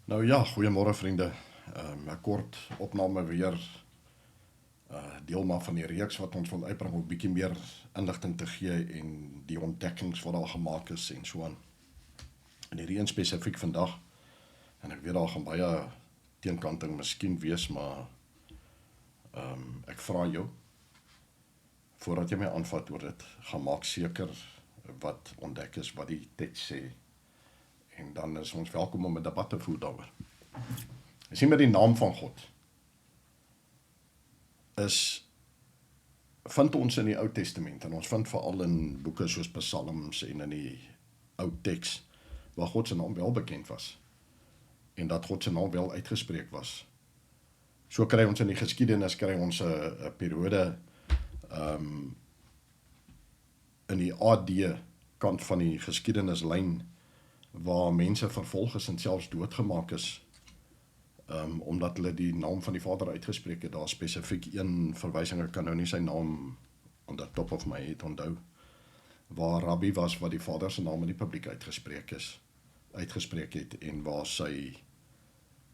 Nou ja, goeiemôre vriende. 'n Kort opname weer, deel maar van die reeks wat ons wil uitbring om 'n bietjie meer inligting te gee en die ontdekkings wat daar gemaak is en so aan. En hierdie een spesifiek vandag, en ek weet daar gaan baie teenkanting miskien wees, maar ek vra jou, voordat jy my aanvat oor dit, gaan maak seker wat ontdek is, wat die teks sê, en dan is ons welkom om 'n debat te voer daaroor. Jy sien met die naam van God, vind ons in die Ou Testament, en ons vind veral in boeke soos Psalms en in die Ou Teks, waar God se naam wel bekend was, en dat God se naam wel uitgespreek was. So kry ons in die geskiedenis, kry ons 'n periode in die AD kant van die geskiedenislyn, waar mense vervolg is en selfs doodgemaak is, omdat hulle die naam van die Vader uitgespreek het. Daar spesifiek een verwysing, ek kan nou nie sy naam on the top of my head onthou, waar Rabbi was wat die Vader se naam in die publiek uitgespreek het, en waar sy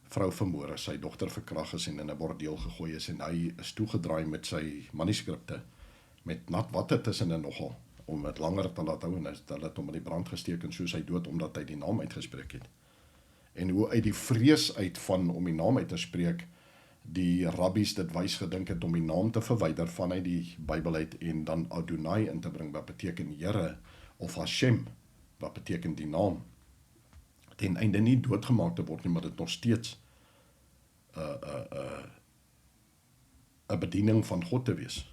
vrou vermoor is, sy dogter verkrag is en in 'n bordeel gegooi is, en hy is toegedraai met sy manuskripte, met nat water tussen en nogal, om het langer te laat hou, en hulle het hom in die brand gesteek, en so sy dood, omdat hy die naam uitgespreek het. En hoe uit die vrees uit van om die naam uit te spreek, die rabbies dit wys gedink het om die naam te verwyder vanuit die Bybel uit, en dan Adonai in te bring, wat beteken Here, of Hashem, wat beteken die naam, ten einde nie doodgemaak te word nie, maar dit nog steeds 'n bediening van God te wees.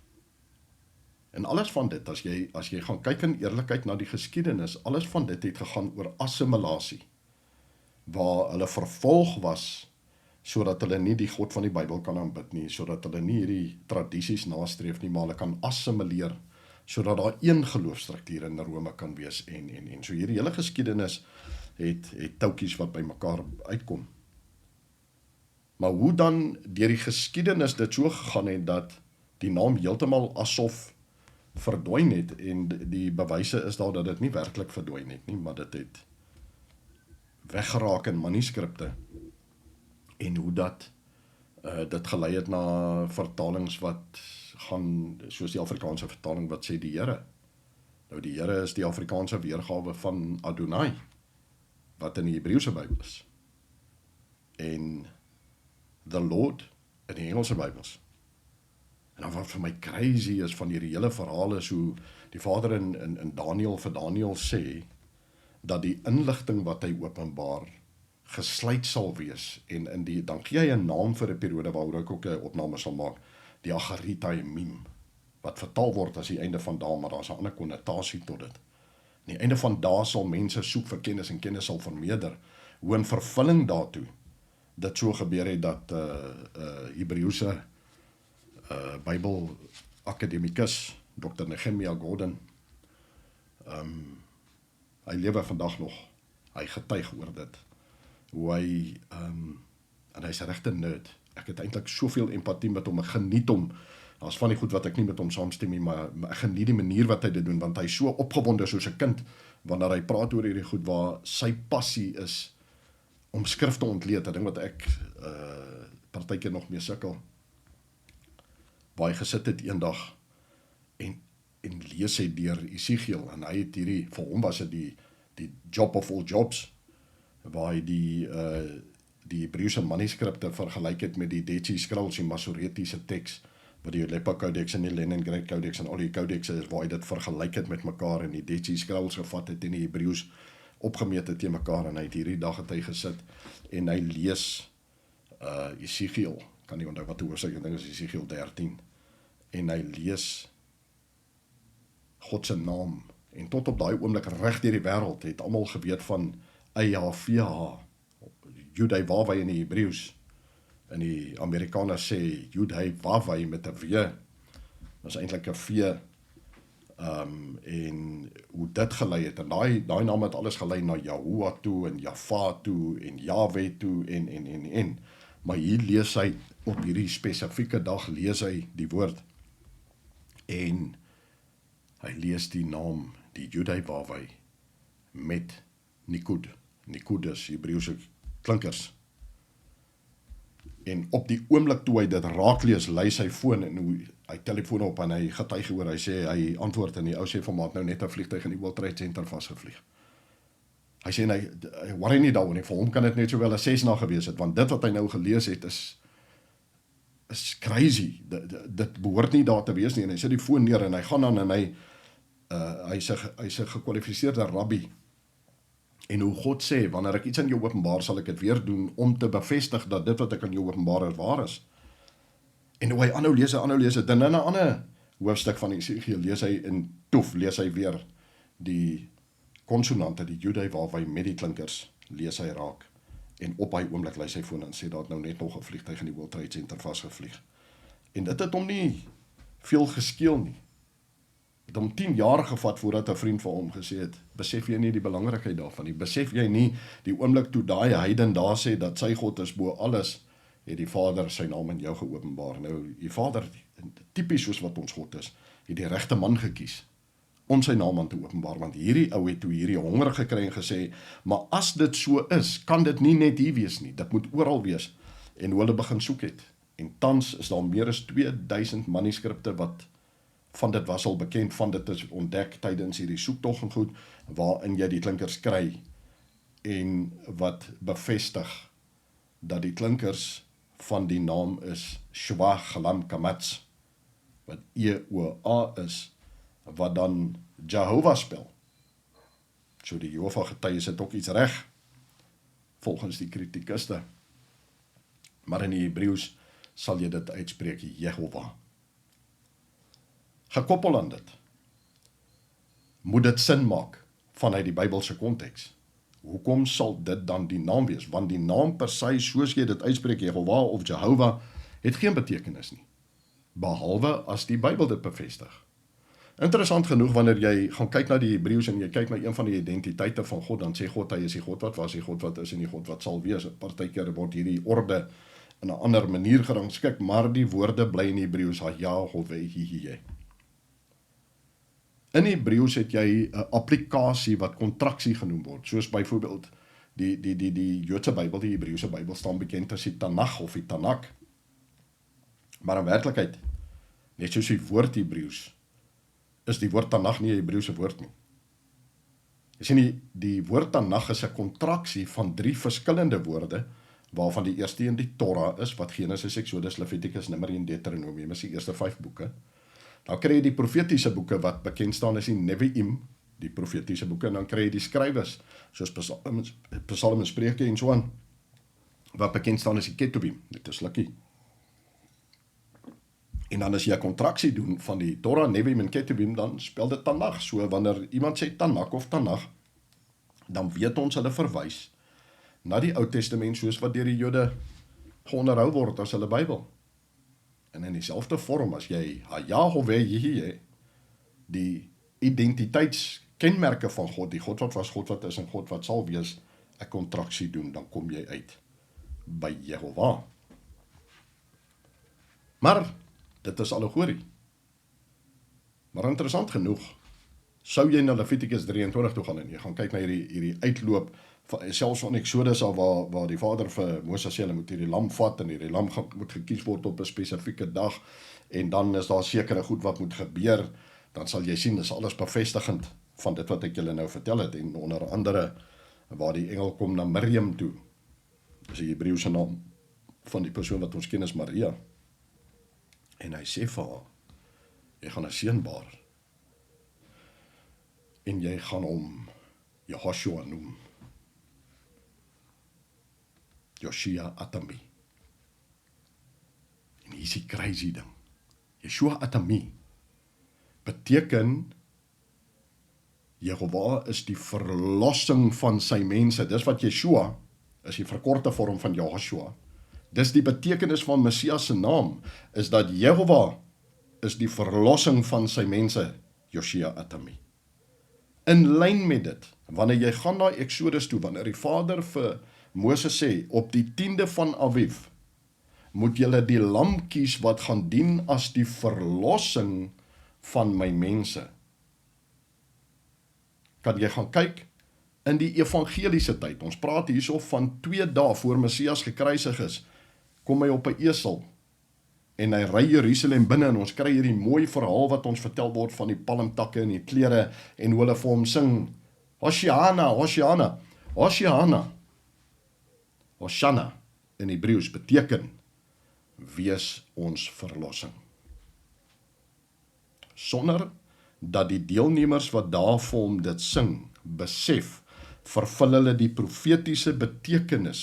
En alles van dit, as jy gaan kyk in eerlikheid na die geskiedenis, alles van dit het gegaan oor assimilasie, waar hulle vervolg was, sodat hulle nie die God van die Bybel kan aanbid nie, sodat hulle nie hierdie tradisies nastreef nie, maar hulle kan assimileer, sodat daar een geloofsstruktuur in Rome kan wees, en so hierdie hele geskiedenis het touwtjies wat by mekaar uitkom. Maar hoe dan deur die geskiedenis dit so gegaan het, dat die naam heeltemal asof verdwyn het, en die bewyse is daar dat dit nie werklik verdwyn het nie, maar dit het weggeraak in manuskripte, en hoe dat dit gelei het na vertalings wat gaan, soos die Afrikaanse vertaling wat sê die Here. Nou die Here is die Afrikaanse weergawe van Adonai, wat in die Hebreëse Bybel is, en the Lord in die Engelse Bybels. En dan wat vir my crazy is van hierdie hele verhaal is hoe die Vader in Daniël vir Daniël sê, dat die inligting wat hy openbaar gesluit sal wees, en dan gee hy 'n naam vir 'n periode waaroor ek ook 'n opname sal maak, die Agaritaimim, wat vertaal word as die einde van dae, maar daar's 'n ander konnotasie tot dit. Die einde van dae sal mense soek vir kennis, en kennis sal vermeerder, hoe in vervulling daartoe dit so gebeur het, dat Hebreëse Bybel akademikus, Dr. Nehemiah Gordon, hy lewe vandag nog, hy getuig oor dit, hoe hy, en hy's 'n regte nerd, ek het eintlik soveel empatie met hom, ek geniet hom, daar's van die goed wat ek nie met hom saamstem nie, maar ek geniet die manier wat hy dit doen, want hy is so opgewonde soos 'n kind, wanneer hy praat oor hierdie goed, waar sy passie is, om skrif te ontleed, 'n ding wat ek partykeer nog mee sukkel, waar hy gesit het eendag, en lees hy deur Esegiel, en hy het hierdie, vir hom was dit die job of all jobs, waar hy die Hebreëse manuskripte vergelyk het met die Dead Sea Scrolls, die Masoretiese teks, wat die Aleppo Codex en die Leningrad Codex en al die codexes is, waar hy dit vergelyk het met mekaar, en die Dead Sea Scrolls gevat het en die Hebreëus opgemeet het teen mekaar, en hy het hierdie dag het hy gesit, en hy lees Esegiel, kan nie onthou wat hoofstuk, ek dink is Esegiel 13, en hy lees God se naam, en tot op daai oomblik reg deur die wêreld het almal geweet van YHWH, Yud-Heh Waw-Heh in die Hebreëus, en die Amerikaners sê Yud-Heh Waw-Heh met 'n W, dat is eintlik 'n V, en hoe dit gelei het, en daai naam het alles gelei na Yahuwah toe, en Jaffa toe, en Yahweh toe, en, maar hier lees hy, op hierdie spesifieke dag lees hy die woord, en hy lees die naam, die Yud-Heh Waw-Heh, met Nikud, Nikud is Hebreëse klinkers, En op die oomblik toe hy dit raak lees, lei sy foon en hoe hy telefoon op en hy getuig oor, hy sê, hy antwoord en die ou sê van maat nou net 'n vliegtuig in die World Trade Center vasgevlieg. Hy sê, hy worry nie daaroor nie, vir hom kan dit net sowel as 6 na gewees het, want dit wat hy nou gelees het is crazy, dit behoort nie daar te wees nie, en hy sit die foon neer en hy gaan aan en hy's 'n gekwalifiseerde rabbi, en hoe God sê, wanneer ek iets aan jou openbaar, sal ek dit weer doen, om te bevestig dat dit wat ek aan jou openbaar is, waar is. En hoe hy aanhou lees, dan in 'n ander hoofstuk van Esegiel lees hy in Toef, lees hy weer die konsonante, die Jude waarby met die klinkers lees hy raak. En op hy oomblik lei sy foon en sê, daar het nou net nog 'n vliegtuig in die World Trade Center vasgevlieg. En dit het hom nie veel geskeel nie. Het hom 10 jaar gevat voordat 'n vriend vir hom gesê het, besef jy nie die belangrikheid daarvan nie, besef jy nie die oomblik toe daai heiden daar sê dat sy God is bo alles, het die Vader sy naam in jou geopenbaar. Nou, die Vader, tipies soos wat ons God is, het die regte man gekies om sy naam aan te openbaar, want hierdie ou het toe hierdie honger gekry en gesê, maar as dit so is, kan dit nie net hier wees nie, dit moet oral wees, en hoe hulle begin soek het, en tans is daar meer as 2000 manuskripte wat van dit was al bekend, van dit is ontdek tydens hierdie soektog en goed, waarin jy die klinkers kry, en wat bevestig, dat die klinkers van die naam is Shwa Galam Kamats, wat EOA is, wat dan Jehovah spel. So die Jehovah getuies het ook iets reg, volgens die kritikiste. Maar in die Hebreëus sal jy dit uitspreek, Jehovah. Gekoppel aan dit, moet dit sin maak vanuit die Bybelse konteks. Hoekom sal dit dan die naam wees? Want die naam per se, soos jy dit uitspreek, Jehovah of Jehovah, het geen betekenis nie, behalwe as die Bybel dit bevestig. Interessant genoeg, wanneer jy gaan kyk na die Hebreëus en jy kyk na een van die identiteite van God, dan sê God, hy is die God wat was, die God wat is en die God wat sal wees. Partykeer word hierdie orde in 'n ander manier gerangskik, maar die woorde bly in die Hebreëus, Yahweh. In Hebreëus het jy 'n applikasie wat kontraksie genoem word, soos byvoorbeeld die Joodse Bybel, die Hebreëse Bybel staan bekend as die Tanakh of die Tanak. Maar in werklikheid, net soos die woord Hebreëus, is die woord Tanakh nie 'n Hebreëse woord nie. Jy sien, die woord Tanakh is 'n kontraksie van 3 verskillende woorde, waarvan die eerste een die Torah is, wat Genesis, Exodus, Levitikus, Numeri en Deuteronomium is die eerste 5 boeke. Dan kry jy die profetiese boeke wat bekend staan as die Nevi'im, die profetiese boeke, en dan kry jy die skrywers, soos Psalm en Spreuke en so aan, wat bekend staan as die Ketubim, dit is Likkie. En dan as jy 'n kontraksie doen van die Torah, Nevi'im en Ketubim, dan spel dit Tanakh. So wanneer iemand sê Tanak of Tanakh, dan weet ons hulle verwys na die Ou Testament, soos wat deur die Jode geonderhou word as hulle Bybel. En in dieselfde vorm as jy Yahweh, die identiteitskenmerke van God, die God wat was, God wat is en God wat sal wees, 'n kontraksie doen, dan kom jy uit by Jehovah. Maar dit is allegorie. Maar interessant genoeg, sou jy na Levitikus 23 toe gaan en jy gaan kyk na hierdie uitloop, selfs van Exodus al waar die Vader vir Moses sê, hulle moet hierdie lam vat en hierdie lam moet gekies word op 'n spesifieke dag, en dan is daar sekere goed wat moet gebeur, dan sal jy sien, is alles bevestigend van dit wat ek julle nou vertel het, en onder andere, waar die engel kom na Miriam toe, dis die Hebreëse naam van die persoon wat ons ken as Maria, en hy sê vir haar, jy gaan 'n seun baar, en jy gaan hom Jehoshua noem, Joshua Atami. En hier is die crazy ding. Joshua Atami beteken Jehovah is die verlossing van sy mense. Dis wat Yeshua is, die verkorte vorm van Joshua. Dis die betekenis van Messias se naam, is dat Jehovah is die verlossing van sy mense, Joshua Atami. In lyn met dit, wanneer jy gaan na Exodus toe, wanneer die Vader vir Moses sê, op die 10de van Aviv, moet julle die lam kies wat gaan dien as die verlossing van my mense. Kan jy gaan kyk in die evangeliese tyd, ons praat hierso van 2 dae voor Messias gekruisig is, kom hy op 'n esel en hy ry Jerusalem binne en ons kry hierdie mooi verhaal wat ons vertel word van die palmtakke en die klere en hoe hulle vir hom sing, Hosiana, Hosiana, Hosiana. Hosanna in Hebreëus beteken, wees ons verlossing. Sonder dat die deelnemers wat daar vir hom dit sing, besef, vervul hulle die profetiese betekenis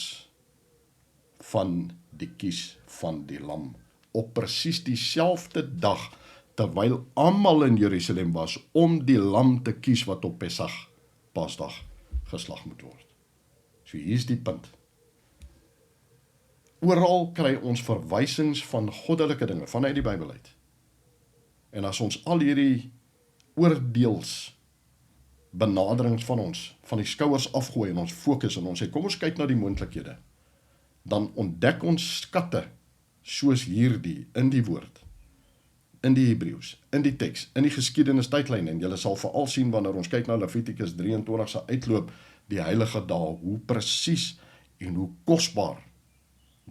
van die kies van die lam. Op presies dieselfde dag, terwyl almal in Jerusalem was, om die lam te kies wat op Pesach, Paasdag, geslag moet word. So hier is die punt. Oral kry ons verwysings van goddelike dinge, vanuit die Bybel uit. En as ons al hierdie oordeels benaderings van ons, van die skouers afgooi en ons fokus en ons sê, kom ons kyk na die moontlikhede, dan ontdek ons skatte, soos hierdie, in die woord, in die Hebreëus, in die teks, in die geskiedenis tydlyn, en julle sal veral sien wanneer ons kyk na Levitikus 23 se uitloop, die heilige dae, hoe presies en hoe kosbaar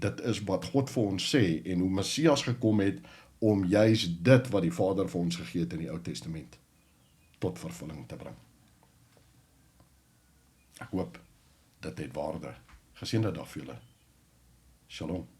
dit is wat God vir ons sê, en hoe Messias gekom het, om juist dit wat die Vader vir ons gegee het in die Ou Testament, tot vervulling te bring. Ek hoop, dit het waarde. Geseënde dag vir julle. Shalom.